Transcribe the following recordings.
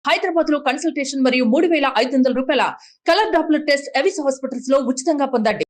హైదరాబాద్ లో కన్సల్టేషన్ మరియు 3,500 రూపాయల colour Doppler test Avis hospitals లో ఉచితంగా పొందండి.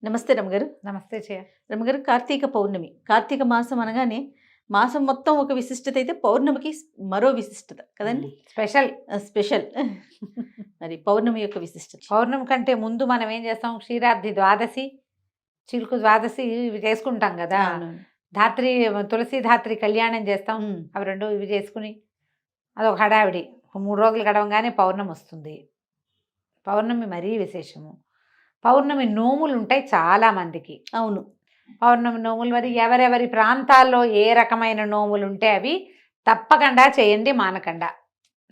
నమస్తే రమగారు. నమస్తే చేయ. రమగారు, కార్తీక పౌర్ణమి. కార్తీక మాసం అనగానే మాసం మొత్తం ఒక విశిష్టత అయితే పౌర్ణమికి మరో విశిష్టత కదండి. స్పెషల్ మరి పౌర్ణమి యొక్క విశిష్టత. పౌర్ణమి కంటే ముందు మనం ఏం చేస్తాం? క్షీరాబ్ది ద్వాదశి, చిలుకు ద్వాదశి ఇవి చేసుకుంటాం కదా. ధాత్రి, తులసి ధాత్రి కళ్యాణం చేస్తాం. అవి రెండు ఇవి చేసుకుని అదొక హడావిడి. 3 రోజులు గడవంగానే పౌర్ణమి వస్తుంది. పౌర్ణమి మరీ విశేషము. పౌర్ణమి నోములు ఉంటాయి చాలామందికి. అవును, పౌర్ణమి నోములు మరి ఎవరెవరి ప్రాంతాల్లో ఏ రకమైన నోములు ఉంటే అవి తప్పకుండా చేయండి, మానకుండా.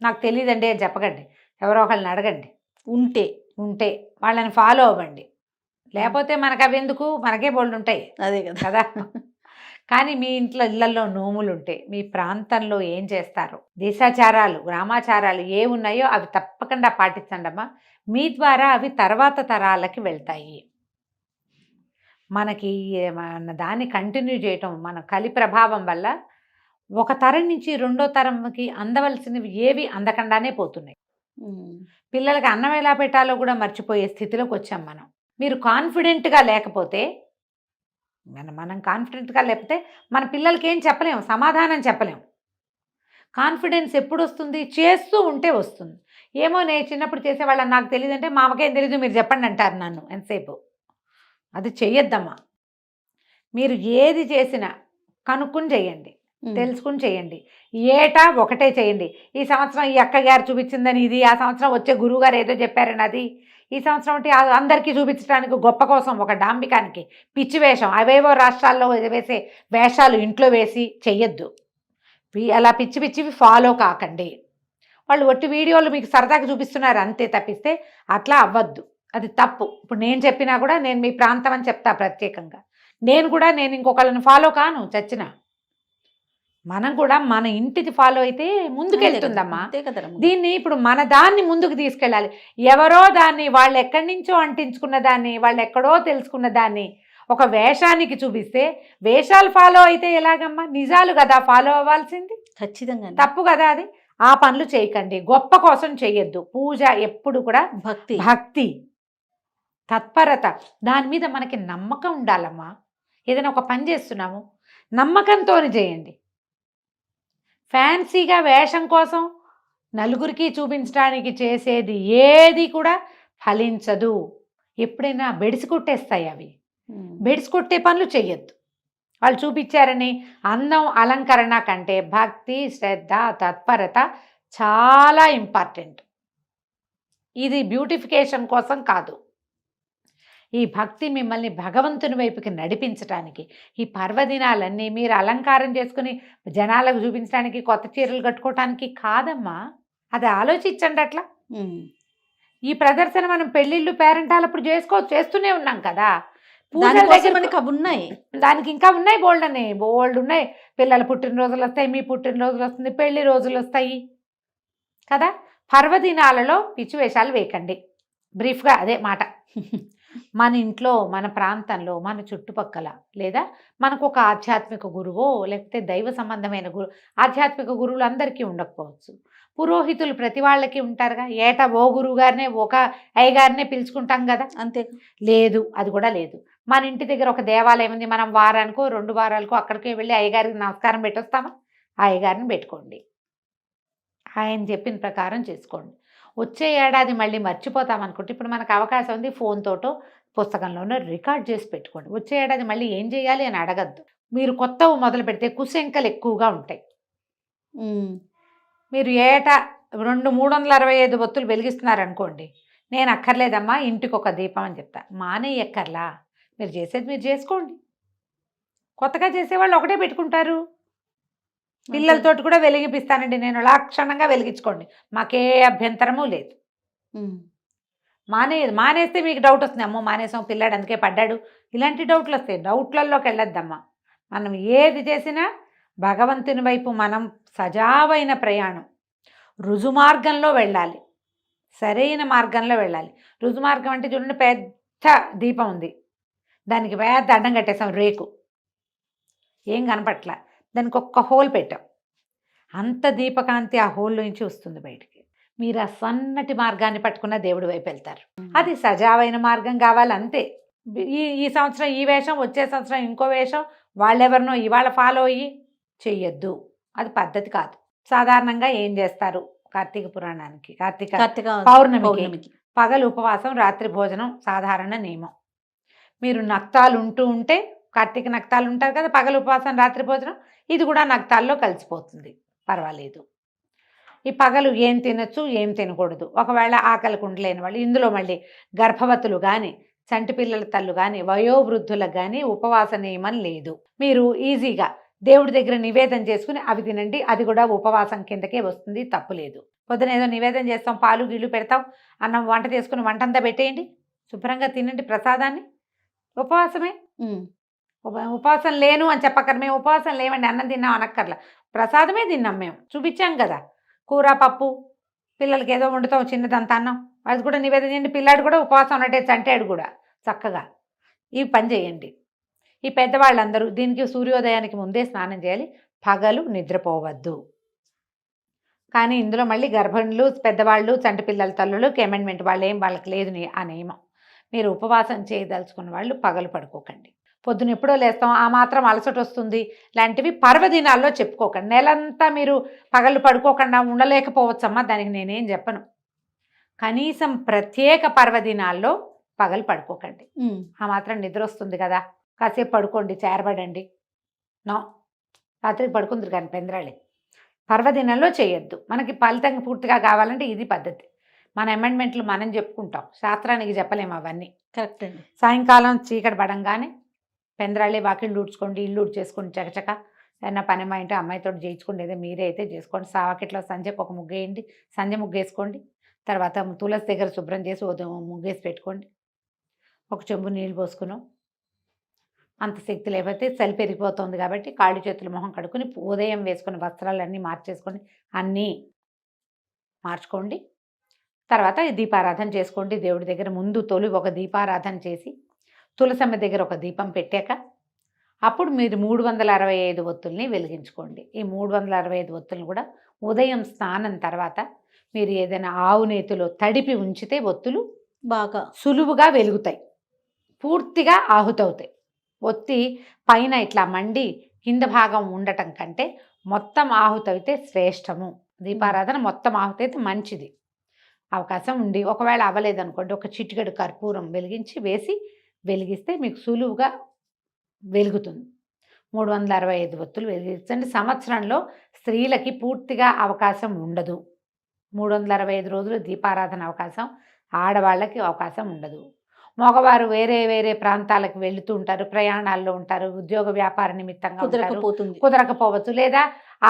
నాకు తెలియదండి అని చెప్పకండి, ఎవరో ఒకళ్ళని అడగండి. ఉంటే వాళ్ళని ఫాలో అవ్వండి. లేకపోతే మనకు అవి ఎందుకు, మనకే బోల్డ్ ఉంటాయి. అదే కదా. కానీ మీ ఇళ్ళల్లో నోములు ఉంటే మీ ప్రాంతంలో ఏం చేస్తారో, దేశాచారాలు, గ్రామాచారాలు ఏ ఉన్నాయో అవి తప్పకుండా పాటించండి అమ్మా. మీ ద్వారా అవి తర్వాత తరాలకి వెళ్తాయి. మనకి మన దాన్ని కంటిన్యూ చేయటం, మన కలి ప్రభావం వల్ల ఒక తరం నుంచి రెండో తరంకి అందవలసినవి ఏవి అందకుండానే పోతున్నాయి. పిల్లలకి అన్నం ఎలా పెట్టాలో కూడా మర్చిపోయే స్థితిలోకి వచ్చాం మనం. మీరు కాన్ఫిడెంట్గా లేకపోతే, మనం కాన్ఫిడెంట్గా లేకపోతే మన పిల్లలకి ఏం చెప్పలేము, సమాధానం చెప్పలేము. కాన్ఫిడెన్స్ ఎప్పుడు వస్తుంది? చేస్తూ ఉంటే వస్తుంది. ఏమో నేను చిన్నప్పుడు చేసేవాళ్ళని నాకు తెలియదంటే, మా అమ్మకేం తెలీదు మీరు చెప్పండి అంటారు నన్ను ఎంతసేపు. అది చెయ్యొద్దమ్మా. మీరు ఏది చేసినా కనుక్కుని చేయండి, తెలుసుకుని చేయండి. ఏటా ఒకటే చేయండి. ఈ సంవత్సరం ఈ అక్కగారు చూపించిందని ఇది, ఆ సంవత్సరం వచ్చే గురువుగారు ఏదో చెప్పారని అది, ఈ సంవత్సరం అంటే అందరికీ చూపించడానికి గొప్ప కోసం ఒక డాంబికానికి పిచ్చి వేషం, అవేవో రాష్ట్రాల్లో వేసే వేషాలు ఇంట్లో వేసి చెయ్యొద్దు. అలా పిచ్చి పిచ్చివి ఫాలో కాకండి. వాళ్ళు ఒట్టి వీడియోలు మీకు సరదాగా చూపిస్తున్నారు అంతే తప్పిస్తే అట్లా అవ్వద్దు, అది తప్పు. ఇప్పుడు నేను చెప్పినా కూడా నేను మీ ప్రాంతం అని చెప్తా ప్రత్యేకంగా. నేను ఇంకొకళ్ళని ఫాలో కాను చచ్చిన. మనం కూడా మన ఇంటిది ఫాలో అయితే ముందుకెళ్తుందమ్మా. దీన్ని ఇప్పుడు మన దాన్ని ముందుకు తీసుకెళ్ళాలి. ఎవరో దాన్ని, వాళ్ళు ఎక్కడి నుంచో అంటించుకున్న దాన్ని, వాళ్ళు ఎక్కడో తెలుసుకున్న దాన్ని ఒక వేషానికి చూపిస్తే, వేషాలు ఫాలో అయితే ఎలాగమ్మా? నిజాలు కదా ఫాలో అవ్వాల్సింది. ఖచ్చితంగా తప్పు కదా అది. ఆ పనులు చేయకండి. గొప్ప కోసం చెయ్యొద్దు. పూజ ఎప్పుడు కూడా భక్తి, తత్పరత, దాని మీద మనకి నమ్మకం ఉండాలమ్మా. ఏదైనా ఒక పని చేస్తున్నాము, నమ్మకంతో చేయండి. ఫ్యాన్సీగా వేషం కోసం నలుగురికి చూపించడానికి చేసేది ఏది కూడా ఫలించదు. ఎప్పుడైనా బెడిసి కొట్టేస్తాయి అవి. బెడిసి కొట్టే పనులు చెయ్యొద్దు. వాళ్ళు చూపించారని అందం, అలంకరణ కంటే భక్తి, శ్రద్ధ, తత్పరత చాలా ఇంపార్టెంట్. ఇది బ్యూటిఫికేషన్ కోసం కాదు. ఈ భక్తి మిమ్మల్ని భగవంతుని వైపుకి నడిపించడానికి, ఈ పర్వదినాలన్నీ మీరు అలంకారం చేసుకుని జనాలకు చూపించడానికి, కొత్త చీరలు కట్టుకోవటానికి కాదమ్మా. అది ఆలోచించండి అట్లా. ఈ ప్రదర్శన మనం పెళ్ళిళ్ళు, పేరెంటాలప్పుడు చేస్తూనే ఉన్నాం కదా. మనకి అవి ఉన్నాయి, దానికి ఇంకా ఉన్నాయి, బోల్డ్ ఉన్నాయి. పిల్లల పుట్టినరోజులు వస్తాయి, మీ పుట్టినరోజులు వస్తుంది, పెళ్లి రోజులు వస్తాయి కదా. పర్వదినాలలో పిచ్చి వేషాలు వేయకండి. బ్రీఫ్గా అదే మాట. మన ఇంట్లో, మన ప్రాంతంలో, మన చుట్టుపక్కల, లేదా మనకు ఒక ఆధ్యాత్మిక గురువో లేకపోతే దైవ సంబంధమైన ఆధ్యాత్మిక గురువులు అందరికీ ఉండకపోవచ్చు. పురోహితులు ప్రతి వాళ్ళకి ఉంటారుగా. ఏటా ఓ గురువు గారినే, ఒక అయ్యగారినే పిలుచుకుంటాం కదా. అంతే లేదు, అది కూడా లేదు. మన ఇంటి దగ్గర ఒక దేవాలయం ఉంది, మనం వారానికో 2 వారాలకో అక్కడికి వెళ్ళి అయ్యగారికి నమస్కారం పెట్టొస్తామా? ఆ అయ్యగారిని పెట్టుకోండి, ఆయన చెప్పిన ప్రకారం చేసుకోండి. వచ్చే ఏడాది మళ్ళీ మర్చిపోతాం అనుకుంటే, ఇప్పుడు మనకు అవకాశం ఉంది, ఫోన్ తోటో పుస్తకంలోనో రికార్డ్ చేసి పెట్టుకోండి. వచ్చే ఏడాది మళ్ళీ ఏం చేయాలి అని అడగద్దు. మీరు కొత్తవి మొదలు పెడితే కుశంకలు ఎక్కువగా ఉంటాయి. మీరు ఏటా 365 ఒత్తులు వెలిగిస్తున్నారనుకోండి, నేను అక్కర్లేదమ్మా ఇంటికి ఒక దీపం అని చెప్తా. ఎక్కర్లా, మీరు చేసేది మీరు చేసుకోండి. కొత్తగా చేసేవాళ్ళు ఒకటే పెట్టుకుంటారు. పిల్లలతోటి కూడా వెలిగిపిస్తానండి నేను, లక్షణంగా వెలిగించుకోండి, మాకే అభ్యంతరము లేదు. మానేస్తే మీకు డౌట్ వస్తుంది, అమ్మో మానేసాం పిల్లాడు అందుకే పడ్డాడు, ఇలాంటి డౌట్లు వస్తాయి. డౌట్లలోకి వెళ్ళొద్దమ్మా. మనం ఏది చేసినా భగవంతుని వైపు మనం సజావైన ప్రయాణం, రుజుమార్గంలో వెళ్ళాలి, సరైన మార్గంలో వెళ్ళాలి. రుజుమార్గం అంటే చూడండి, పెద్ద దీపం ఉంది, దానికి పెద్ద అడ్డం కట్టేసాం, రేకు ఏం కనపట్ల, దానికి ఒక్క హోల్ పెట్టాం. అంత దీపకాంతి ఆ హోల్లో నుంచి వస్తుంది బయటికి. మీరు ఆ సన్నటి మార్గాన్ని పట్టుకున్న దేవుడి వైపు వెళ్తారు. అది సజావైన మార్గం కావాలి అంతే. ఈ ఈ సంవత్సరం ఈ వేషం, వచ్చే సంవత్సరం ఇంకో వేషం, వాళ్ళెవరినో ఇవాళ ఫాలో అయ్యి చెయ్యొద్దు. అది పద్ధతి కాదు. సాధారణంగా ఏం చేస్తారు? కార్తీక పురాణానికి, కార్తీక పౌర్ణమికి పగలు ఉపవాసం, రాత్రి భోజనం సాధారణ నియమం. మీరు నక్తాలు ఉంటే కార్తీక నక్తాలు ఉంటారు కదా, పగలు ఉపవాసం రాత్రి భోజనం, ఇది కూడా నక్తాల్లో కలిసిపోతుంది, పర్వాలేదు. ఈ పగలు ఏం తినచ్చు ఏం తినకూడదు, ఒకవేళ ఆకలికి ఉండలేని వాళ్ళు, ఇందులో మళ్ళీ గర్భవతులు కానీ చంటి పిల్లల తల్లు కానీ వయోవృద్ధులకు కానీ ఉపవాస నియమం లేదు. మీరు ఈజీగా దేవుడి దగ్గర నివేదన చేసుకుని అవి తినండి, అది కూడా ఉపవాసం కిందకే వస్తుంది, తప్పులేదు. పొద్దున ఏదో నివేదన చేస్తాం, పాలు గిళ్ళు పెడతాం, అన్నం వంట చేసుకుని వంటంతా పెట్టేయండి, శుభ్రంగా తినండి ప్రసాదాన్ని, ఉపవాసమే. ఉపవాసం లేను అని చెప్పక్కర్, మేము ఉపవాసం లేవండి అన్నం తిన్నాం అనక్కర్లా, ప్రసాదమే తిన్నాం, మేము చూపించాం కదా. కూర పప్పు, పిల్లలకి ఏదో వండుతాం చిన్నదంతా అన్నం, అది కూడా నివేదన చేయండి. పిల్లాడు కూడా ఉపవాసం ఉన్నట్టే చంటాడు కూడా చక్కగా. ఈ పని చేయండి. ఈ పెద్దవాళ్ళందరూ దీనికి సూర్యోదయానికి ముందే స్నానం చేయాలి, పగలు నిద్రపోవద్దు. కానీ ఇందులో మళ్ళీ గర్భిణులు, పెద్దవాళ్ళు, చంటి పిల్లల తల్లులకి అమెండ్మెంట్, వాళ్ళకి లేదు ఆ నియమం. మీరు ఉపవాసం చేయదలుచుకున్న వాళ్ళు పగలు పడుకోకండి. పొద్దున ఎప్పుడో లేస్తాం, ఆ మాత్రం అలసట వస్తుంది లాంటివి పర్వదినాల్లో చెప్పుకోకండి. నెలంతా మీరు పగలు పడుకోకుండా ఉండలేకపోవచ్చమ్మా, దానికి నేనేం చెప్పను. కనీసం ప్రత్యేక పర్వదినాల్లో పగలు పడుకోకండి. ఆ మాత్రం నిద్ర వస్తుంది కదా, కాసేపు పడుకోండి, చేరబడండి. నో, రాత్రికి పడుకుందరు కానీ పెందరాళి. పర్వదినంలో చేయొద్దు. మనకి ఫలితం పూర్తిగా కావాలంటే ఇది పద్ధతి. మన అమెండ్మెంట్లు మనం చెప్పుకుంటాం, శాస్త్రానికి చెప్పలేము అవన్నీ. కరెక్ట్ అండి. సాయంకాలం చీకటి పడంగానే పెందరాళి వాకిళ్ళు ఊడ్చుకోండి, ఇల్లు ఊడ్చేసుకోండి, చకచక. ఏదైనా పని మా ఇంటి అమ్మాయితో చేయించుకోండి, ఏదో మీరే అయితే చేసుకోండి. సావాకిట్లో సంధ్యకు ఒక ముగ్గు వేయండి, సంధ్య ముగ్గు వేసుకోండి. తర్వాత తులసి దగ్గర శుభ్రం చేసి ముగ్గేసి పెట్టుకోండి. ఒక చెంబు నీళ్ళు పోసుకున్నాం. అంత శక్తి లేకపోతే చలి పెరిగిపోతుంది కాబట్టి కాళ్ళు చేతులు మొహం కడుక్కుని ఉదయం వేసుకుని వస్త్రాలన్నీ మార్చేసుకోండి, అన్నీ మార్చుకోండి. తర్వాత దీపారాధన చేసుకోండి. దేవుడి దగ్గర ముందు తొలి ఒక దీపారాధన చేసి తులసమ్మ దగ్గర ఒక దీపం పెట్టాక అప్పుడు మీరు 365 ఒత్తుల్ని వెలిగించుకోండి. ఈ 365 ఒత్తులను కూడా ఉదయం స్నానం తర్వాత మీరు ఏదైనా ఆవు నేతిలో తడిపి ఉంచితే ఒత్తులు బాగా సులువుగా వెలుగుతాయి, పూర్తిగా ఆహుతవుతాయి. ఒత్తి పైన ఇట్లా మండి కింద భాగం ఉండటం కంటే మొత్తం ఆహుతైతే శ్రేష్టము. దీపారాధన మొత్తం ఆహుతైతే మంచిది. అవకాశం ఉండి ఒకవేళ అవ్వలేదనుకోండి, ఒక చిటికెడు కర్పూరం వెలిగిస్తే మీకు సులువుగా వెలుగుతుంది. 365 ఒత్తులు వెలిగించండి. సంవత్సరంలో స్త్రీలకి పూర్తిగా అవకాశం ఉండదు. 365 రోజులు దీపారాధన అవకాశం ఆడవాళ్ళకి అవకాశం ఉండదు. మగవారు వేరే వేరే ప్రాంతాలకు వెళుతూ ఉంటారు, ప్రయాణాల్లో ఉంటారు, ఉద్యోగ వ్యాపార నిమిత్తంగా కుదరకపోవచ్చు, లేదా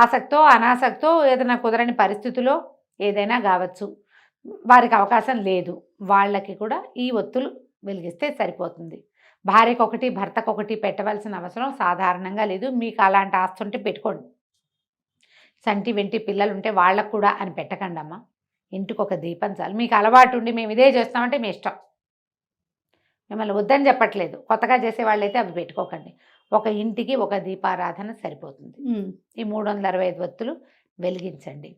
ఆసక్తో అనాసక్తో ఏదైనా కుదరని పరిస్థితిలో ఏదైనా కావచ్చు, వారికి అవకాశం లేదు. వాళ్ళకి కూడా ఈ ఒత్తులు వెలిగిస్తే సరిపోతుంది. భార్యకు ఒకటి భర్తకు ఒకటి పెట్టవలసిన అవసరం సాధారణంగా లేదు. మీకు అలాంటి ఆస్తి ఉంటే పెట్టుకోండి. చంటి వెంటి పిల్లలు ఉంటే వాళ్ళకు కూడా అని పెట్టకండి అమ్మ. ఇంటికి ఒక దీపం చాలు. మీకు అలవాటు ఉండి మేము ఇదే చేస్తామంటే మీ ఇష్టం, మిమ్మల్ని వద్దని చెప్పట్లేదు. కొత్తగా చేసే వాళ్ళైతే అవి పెట్టుకోకండి. ఒక ఇంటికి ఒక దీపారాధన సరిపోతుంది. ఈ 365 ఒత్తులు వెలిగించండి.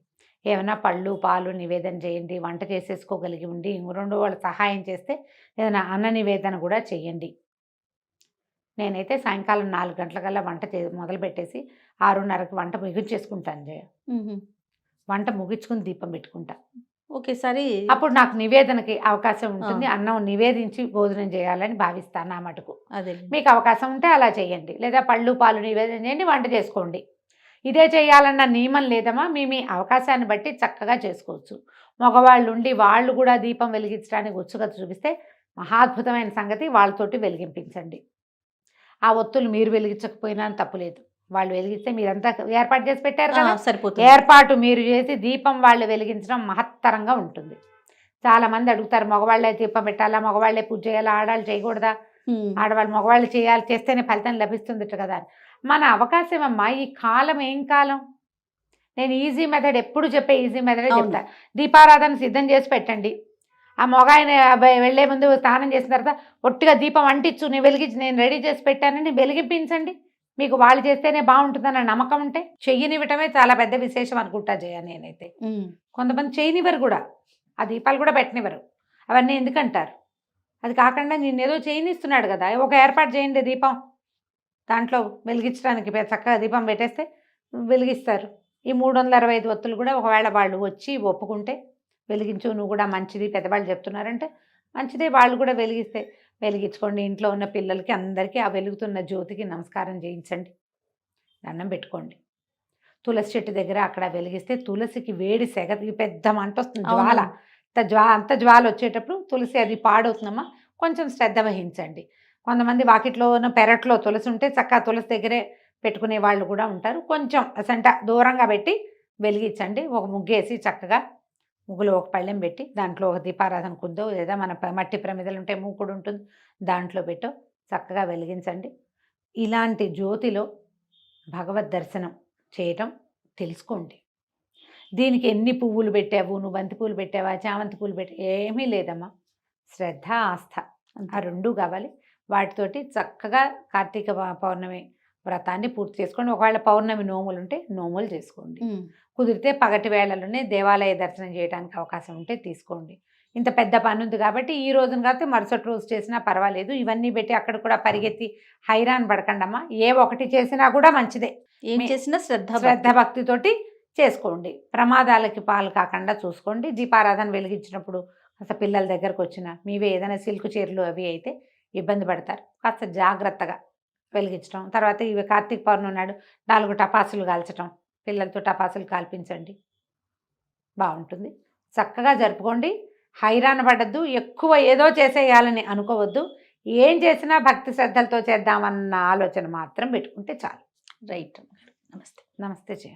ఏమైనా పళ్ళు పాలు నివేదన చేయండి. వంట చేసేసుకోగలిగి ఉండి రెండో వాళ్ళు సహాయం చేస్తే ఏదైనా అన్న నివేదన కూడా చేయండి. నేనైతే సాయంకాలం 4 గంటలకల్లా వంట మొదలు పెట్టేసి 6:30కి వంట ముగించేసుకుంటాను జయ. వంట ముగించుకుని దీపం పెట్టుకుంటా ఒకేసారి. అప్పుడు నాకు నివేదనకి అవకాశం ఉంటుంది. అన్నం నివేదించి భోజనం చేయాలని భావిస్తాను. నా మటుకు అదే మీకు అవకాశం ఉంటే అలా చేయండి, లేదా పళ్ళు పాలు నివేదన చేయండి, వంట చేసుకోండి. ఇదే చేయాలన్న నియమం లేదమ్మా. మీ అవకాశాన్ని బట్టి చక్కగా చేసుకోవచ్చు. మగవాళ్ళు ఉండి వాళ్ళు కూడా దీపం వెలిగించడానికి ఉత్సుకత చూపిస్తే మహాద్భుతమైన సంగతి, వాళ్ళతోటి వెలిగింపించండి. ఆ ఒత్తులు మీరు వెలిగించకపోయినా తప్పులేదు, వాళ్ళు వెలిగిస్తే మీరంతా ఏర్పాటు చేసి పెట్టారు కదా, సరిపోతుంది. ఏర్పాటు మీరు చేసి దీపం వాళ్ళు వెలిగించడం మహత్తరంగా ఉంటుంది. చాలామంది అడుగుతారు, మగవాళ్ళే దీపం పెట్టాలా, మగవాళ్ళే పూజ చేయాలా, ఆడవాళ్ళు చేయకూడదా, ఆడవాళ్ళు మగవాళ్ళు చేయాలి, చేస్తేనే ఫలితం లభిస్తుంది కదా. మన అవకాశం అమ్మా. ఈ కాలం ఏం కాలం. నేను ఈజీ మెథడ్ ఎప్పుడు చెప్పే ఈజీ మెథడే చెప్తా. దీపారాధన సిద్ధం చేసి పెట్టండి. ఆ మగాయన వెళ్లే ముందు స్నానం చేసిన తర్వాత ఒట్టిగా దీపం అంటించు, నేను వెలిగించి నేను రెడీ చేసి పెట్టానని వెలిగింపించండి. మీకు వాళ్ళు చేస్తేనే బాగుంటుందన్న నమ్మకం ఉంటే చెయ్యనివ్వటమే చాలా పెద్ద విశేషం అనుకుంటా జయ నేనైతే. కొంతమంది చేయనివ్వరు కూడా, ఆ దీపాలు కూడా పెట్టనివ్వరు. అవన్నీ ఎందుకంటారు? అది కాకుండా నేనేదో చేయనిస్తున్నాడు కదా, ఒక ఏర్పాటు చేయండి దీపం, దాంట్లో వెలిగించడానికి చక్కగా దీపం పెట్టేస్తే వెలిగిస్తారు. ఈ 365 ఒత్తులు కూడా ఒకవేళ వాళ్ళు వచ్చి ఒప్పుకుంటే వెలిగించు, నువ్వు కూడా మంచిది పెద్దవాళ్ళు చెప్తున్నారంటే మంచిదే, వాళ్ళు కూడా వెలిగిస్తే వెలిగించుకోండి. ఇంట్లో ఉన్న పిల్లలకి అందరికీ ఆ వెలుగుతున్న జ్యోతికి నమస్కారం చేయించండి, దండం పెట్టుకోండి. తులసి చెట్టు దగ్గర అక్కడ వెలిగిస్తే తులసికి వేడి సెగ పెద్ద మంట వస్తుంది, జ్వాల అంత జ్వాల వచ్చేటప్పుడు తులసి అది పాడవుతుందమ్మా, కొంచెం శ్రద్ధ వహించండి. కొంతమంది వాకిట్లో పెరట్లో తులసి ఉంటే చక్కగా తులసి దగ్గరే పెట్టుకునే వాళ్ళు కూడా ఉంటారు. కొంచెం అసంట దూరంగా పెట్టి వెలిగించండి. ఒక ముగ్గేసి చక్కగా ముగ్గులో ఒక పళ్ళెం పెట్టి దాంట్లో ఒక దీపారాధన కుందో లేదా మన మట్టి ప్రమిదలు ఉంటే మూకుడు ఉంటుంది, దాంట్లో పెట్టో చక్కగా వెలిగించండి. ఇలాంటి జ్యోతిలో భగవద్ దర్శనం చేయటం తెలుసుకోండి. దీనికి ఎన్ని పువ్వులు పెట్టావు, నువ్వు బంతి పూలు పెట్టావా, చామంతి పూలు పెట్టా, ఏమీ లేదమ్మా. శ్రద్ధ ఆస్థ ఆ రెండూ కావాలి. వాటితోటి చక్కగా కార్తీక పౌర్ణమి వ్రతాన్ని పూర్తి చేసుకోండి. ఒకవేళ పౌర్ణమి నోములు ఉంటే నోములు చేసుకోండి. కుదిరితే పగటి వేళలోనే దేవాలయ దర్శనం చేయడానికి అవకాశం ఉంటే తీసుకోండి. ఇంత పెద్ద పని ఉంది కాబట్టి ఈ రోజున కాకపోతే మరుసటి రోజు చేసినా పర్వాలేదు. ఇవన్నీ పెట్టి అక్కడ కూడా పరిగెత్తి హైరాన్ పడకండమ్మా. ఏ ఒకటి చేసినా కూడా మంచిదే, ఏం చేసినా శ్రద్ధ భక్తితోటి చేసుకోండి. ప్రమాదాలకి పాలు కాకుండా చూసుకోండి. దీపారాధన వెలిగించినప్పుడు కాస్త పిల్లల దగ్గరకు వచ్చిన మీవే ఏదైనా సిల్క్ చీరలు అవి అయితే ఇబ్బంది పడతారు. కాస్త జాగ్రత్తగా వెలిగించడం. తర్వాత ఇవి కార్తీక పౌర్ణమి నాడు 4 టపాసులు కాల్చడం, పిల్లలతో టపాసులు కాల్పించండి, బాగుంటుంది. చక్కగా జరుపుకోండి. హైరాణ పడద్దు, ఎక్కువ ఏదో చేసేయాలని అనుకోవద్దు. ఏం చేసినా భక్తి శ్రద్ధలతో చేద్దామన్న ఆలోచన మాత్రం పెట్టుకుంటే చాలు. రైట్. నమస్తే. నమస్తే జయ.